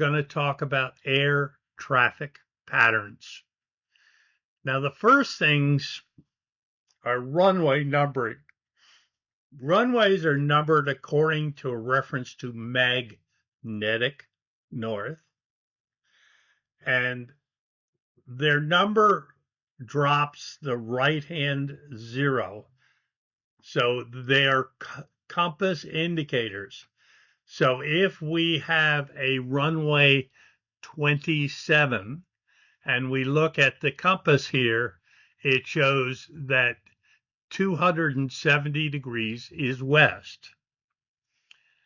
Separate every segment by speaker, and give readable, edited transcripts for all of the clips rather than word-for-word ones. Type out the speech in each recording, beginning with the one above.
Speaker 1: going to talk about air traffic patterns. Now, the first things are runway numbering. Runways are numbered according to a reference to magnetic north, and their number drops the right-hand zero. So they're compass indicators. So if we have a runway 27 and we look at the compass here, it shows that 270 degrees is west.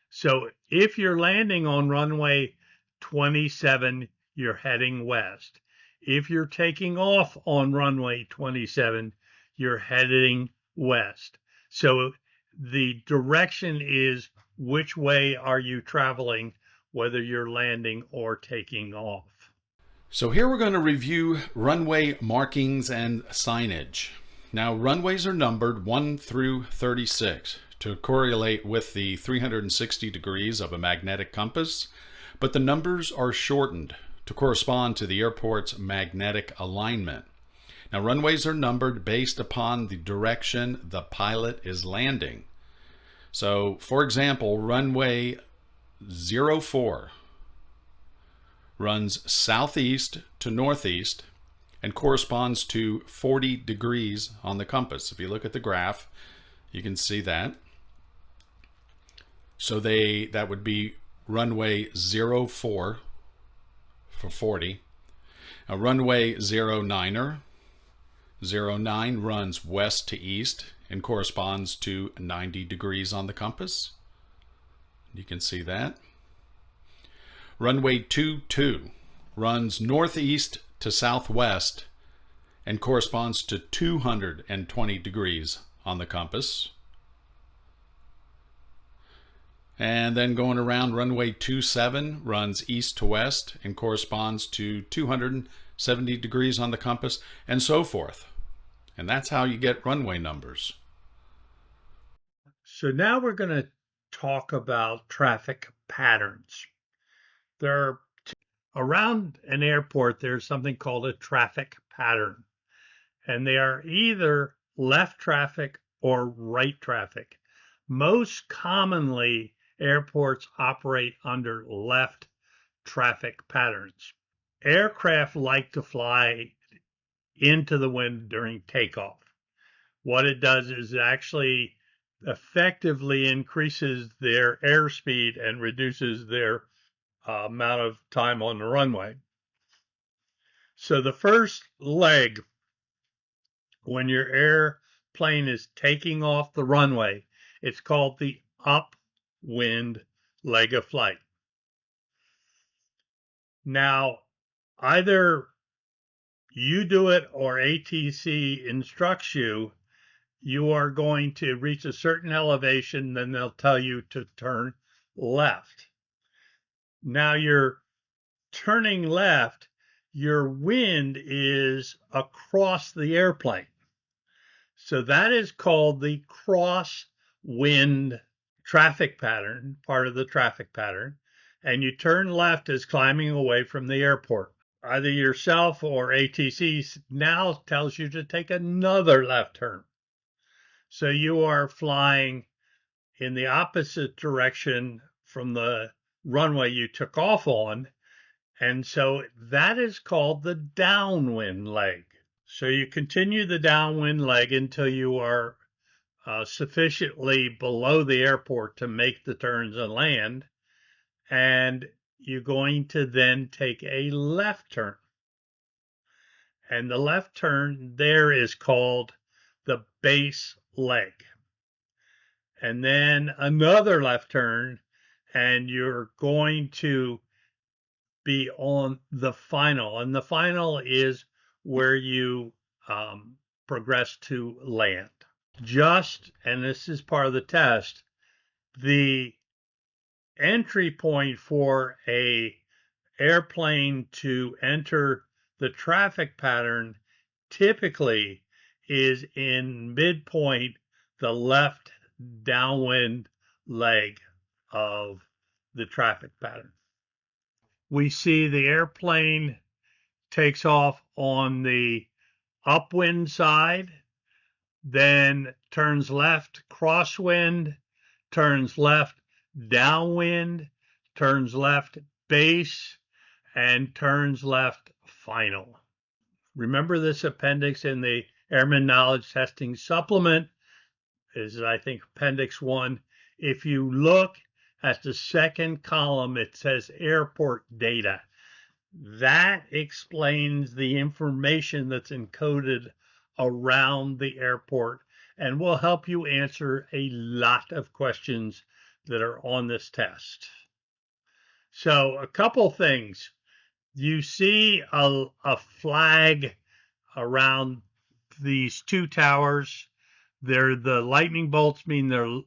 Speaker 1: So if you're landing on runway 27, you're heading west. If you're taking off on runway 27, you're heading west. So the direction is which way are you traveling, whether you're landing or taking off.
Speaker 2: So here we're going to review runway markings and signage. Now, runways are numbered 1 through 36 to correlate with the 360 degrees of a magnetic compass, but the numbers are shortened to correspond to the airport's magnetic alignment. Now, runways are numbered based upon the direction the pilot is landing. So, for example, runway 04 runs southeast to northeast and corresponds to 40 degrees on the compass. If you look at the graph, you can see that. So that would be runway 04 for 40. A runway 09 runs west to east and corresponds to 90 degrees on the compass. You can see that. Runway 22 runs northeast to southwest and corresponds to 220 degrees on the compass. And then going around, runway 27 runs east to west and corresponds to 270 degrees on the compass, and so forth. And that's how you get runway numbers.
Speaker 1: So now we're going to talk about traffic patterns. Around an airport, there's something called a traffic pattern, and they are either left traffic or right traffic. Most commonly, airports operate under left traffic patterns. Aircraft like to fly into the wind during takeoff. What it does is it actually effectively increases their airspeed and reduces their amount of time on the runway. So the first leg, when your airplane is taking off the runway, it's called the upwind leg of flight. Now, either you do it or ATC instructs you, you are going to reach a certain elevation, then they'll tell you to turn left. Now you're turning left, your wind is across the airplane. So that is called the crosswind traffic pattern, part of the traffic pattern. And you turn left as climbing away from the airport. Either yourself or ATC now tells you to take another left turn. So you are flying in the opposite direction from the runway you took off on. And so that is called the downwind leg. So you continue the downwind leg until you are sufficiently below the airport to make the turns and land. And you're going to then take a left turn. And the left turn there is called the base leg. And then another left turn, and you're going to be on the final. And the final is where you progress to land. And this is part of the test, the entry point for a airplane to enter the traffic pattern typically is in midpoint, the left downwind leg of the traffic pattern. we see the airplane takes off on the upwind side, then turns left crosswind, turns left downwind, turns left base, and turns left final. Remember this appendix in the Airman Knowledge Testing Supplement is, I think, Appendix 1. If you look at the second column, it says airport data. That explains the information that's encoded around the airport and will help you answer a lot of questions that are on this test. So a couple things. You see a flag around these two towers. The lightning bolts mean they're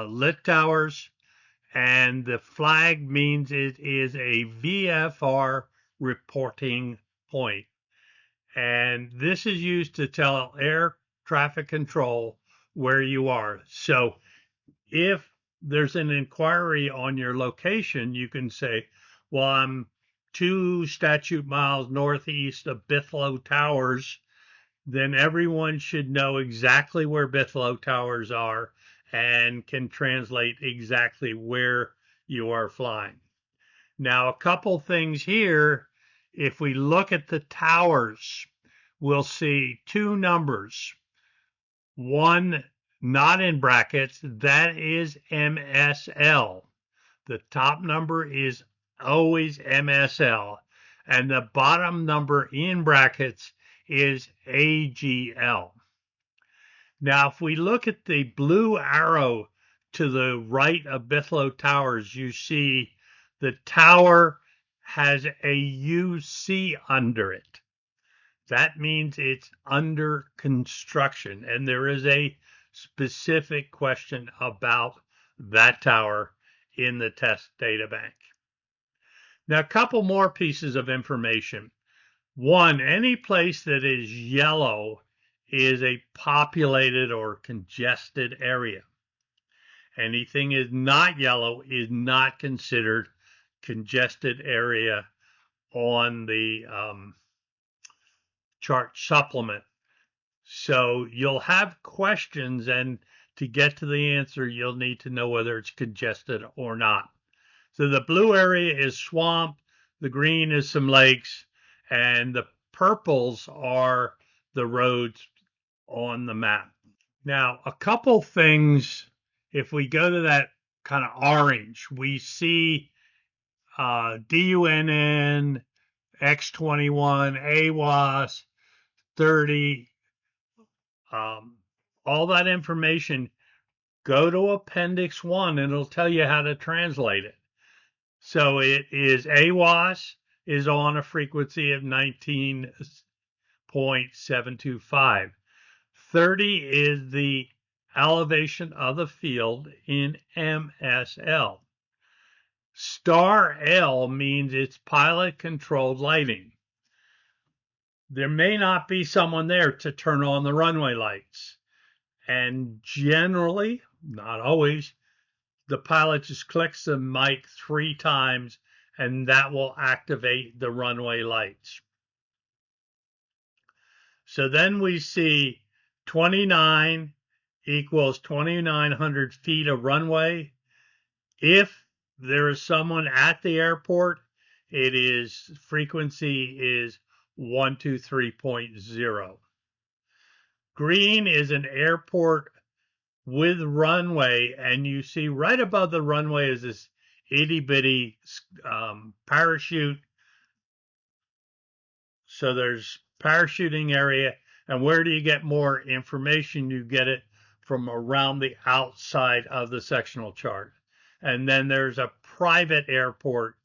Speaker 1: lit towers, and the flag means it is a VFR reporting point. And this is used to tell air traffic control where you are. So if there's an inquiry on your location, you can say, well, I'm 2 statute miles northeast of Bithlow Towers. Then everyone should know exactly where Bithlow Towers are and can translate exactly where you are flying. Now, a couple things here. If we look at the towers, we'll see 2 numbers. One not in brackets, that is MSL. The top number is always MSL, and the bottom number in brackets is AGL. Now, if we look at the blue arrow to the right of Bithlow Towers, you see the tower has a UC under it. That means it's under construction, and there is a specific question about that tower in the test data bank. Now, a couple more pieces of information. One, any place that is yellow is a populated or congested area. Anything is not yellow is not considered congested area on the chart supplement. So you'll have questions, and to get to the answer, you'll need to know whether it's congested or not. So the blue area is swamp, the green is some lakes, and the purples are the roads on the map. Now, a couple things, if we go to that kind of orange, we see DUNN, X21, AWAS, 30, all that information. Go to Appendix 1 and it'll tell you how to translate it. So it is AWAS is on a frequency of 19.725. 30 is the elevation of the field in MSL. Star L means it's pilot controlled lighting. There may not be someone there to turn on the runway lights. And generally, not always, the pilot just clicks the mic 3 times and that will activate the runway lights. So then we see 29 equals 2,900 feet of runway. If there is someone at the airport, it is frequency is 123.0. Green is an airport with runway, and you see right above the runway is this itty bitty parachute. So there's parachuting area, and where do you get more information? You get it from around the outside of the sectional chart. And then there's a private airport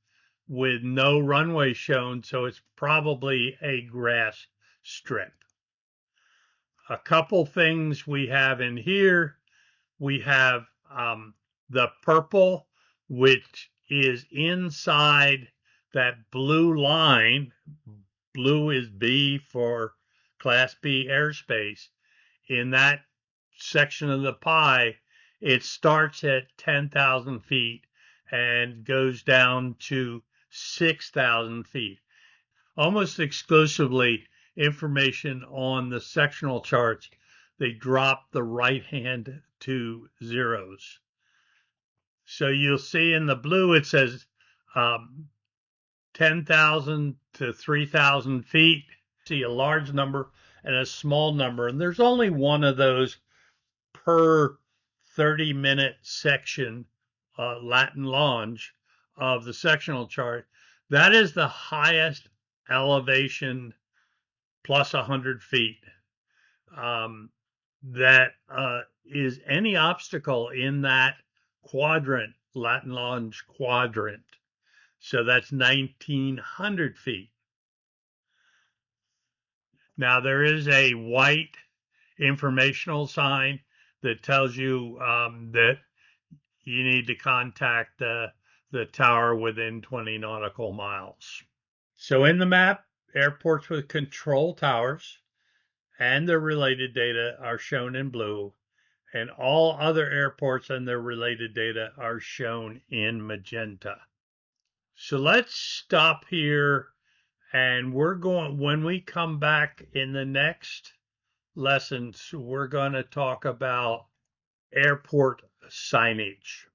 Speaker 1: with no runway shown, so it's probably a grass strip. A couple things we have in here. We have the purple, which is inside that blue line. Blue is B for Class B airspace. In that section of the pie, it starts at 10,000 feet and goes down to 6,000 feet. Almost exclusively information on the sectional charts. They drop the right hand to zeros. So you'll see in the blue it says 10,000 to 3,000 feet. See a large number and a small number, and there's only one of those per 30-minute section, Latin longe of the sectional chart. That is the highest elevation plus 100 feet. That is any obstacle in that quadrant, Latin longe quadrant. So that's 1,900 feet. Now there is a white informational sign that tells you that you need to contact the tower within 20 nautical miles. So in the map, airports with control towers and their related data are shown in blue, and all other airports and their related data are shown in magenta. So let's stop here, and when we come back in the next lessons, we're going to talk about airport signage.